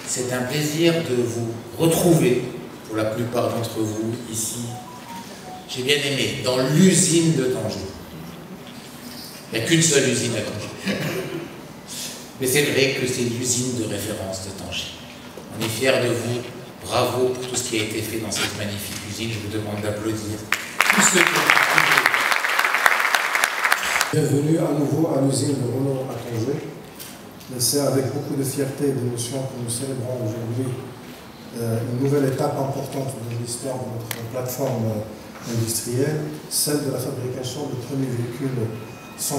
C'est un plaisir de vous retrouver, pour la plupart d'entre vous, ici. J'ai bien aimé, dans l'usine de Tanger. Il n'y a qu'une seule usine à Tanger. Mais c'est vrai que c'est l'usine de référence de Tanger. On est fiers de vous. Bravo pour tout ce qui a été fait dans cette magnifique usine. Je vous demande d'applaudir tous ceux qui ont participé. Bienvenue à nouveau à l'usine de Renault à Tanger. C'est avec beaucoup de fierté et d'émotion que nous célébrons aujourd'hui une nouvelle étape importante de l'histoire de notre plateforme industrielle, celle de la fabrication de premiers véhicules 100%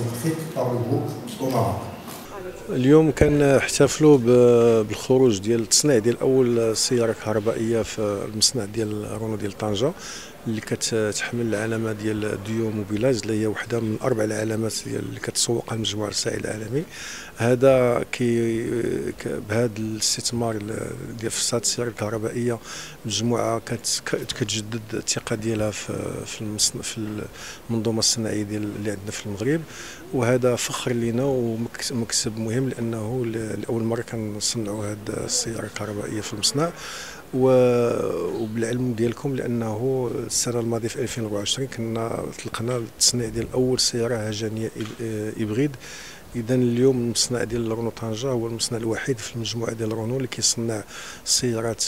électriques par le groupe au Maroc. اليوم كنحتفلوا بالخروج ديال التصنيع ديال اول سياره كهربائيه في المصنع ديال رونو ديال طنجه اللي كتحمل العلامه ديال ديو موبيلاج اللي هي وحده من اربع العلامات اللي كتسوقها المجموعه السائل العالمي. هذا بهذا الاستثمار ديال في هذه السياره الكهربائيه المجموعه كتجدد الثقه ديالها في المنظومه الصناعيه اللي عندنا في المغرب، وهذا فخر لنا ومكسب مهم لانه لاول مره كنصنعوا هذه السياره الكهربائيه في المصنع. وبالعلم ديالكم لانه السنه الماضيه في 2024 كنا طلقنا التصنيع ديال اول سياره هجانيه هيبريد. اذا اليوم المصنع ديال رونو طنجه هو المصنع الوحيد في المجموعه ديال رونو اللي كيصنع سيارات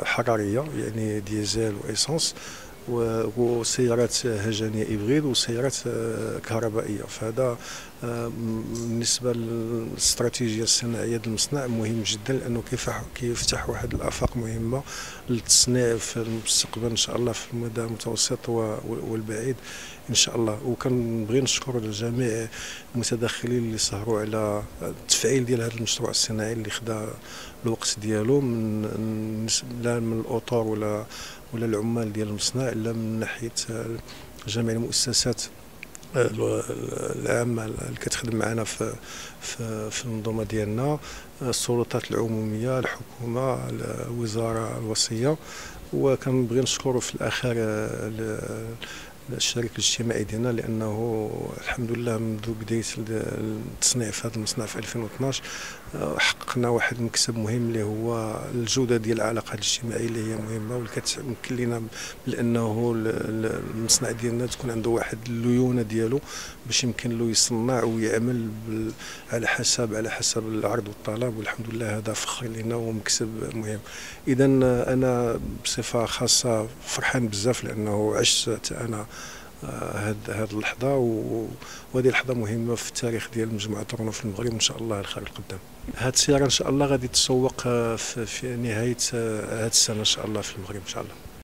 حراريه يعني ديزل وايسونس وسيارات هجانيه هيبريد وسيارات كهربائيه. فهذا بالنسبه للاستراتيجيه الصناعيه ديال المصنع مهم جدا لانه كيفتح واحد الافاق مهمه للتصنيع في المستقبل ان شاء الله في المدى المتوسط والبعيد ان شاء الله. وكنبغي نشكر جميع المتدخلين اللي سهروا على التفعيل ديال هذا المشروع الصناعي اللي خدا الوقت ديالو لا من الاطر ولا العمال ديال المصنع، الا من ناحيه جميع المؤسسات العامه اللي كتخدم معنا في المنظومه ديالنا، السلطات العموميه، الحكومه، الوزاره الوصيه. وكنبغي نشكر في الاخير الشريك الاجتماعي ديالنا لانه الحمد لله منذ بدايه التصنيع في هذا المصنع في 2012 حققنا واحد المكسب مهم اللي هو الجوده ديال العلاقات الاجتماعيه اللي هي مهمه واللي كتمكن لنا بانه المصنع ديالنا تكون عنده واحد الليونه ديالو باش يمكن له يصنع ويعمل على حسب العرض والطلب، والحمد لله هذا فخر لنا ومكسب مهم. اذا انا بصفه خاصه فرحان بزاف لانه عشت انا هذه اللحظه وهذه لحظه مهمه في التاريخ ديال مجموعه رونو في المغرب وان شاء الله الخير القدام. هذه السياره ان شاء الله غادي تسوق في نهايه هذه السنه ان شاء الله في المغرب ان شاء الله.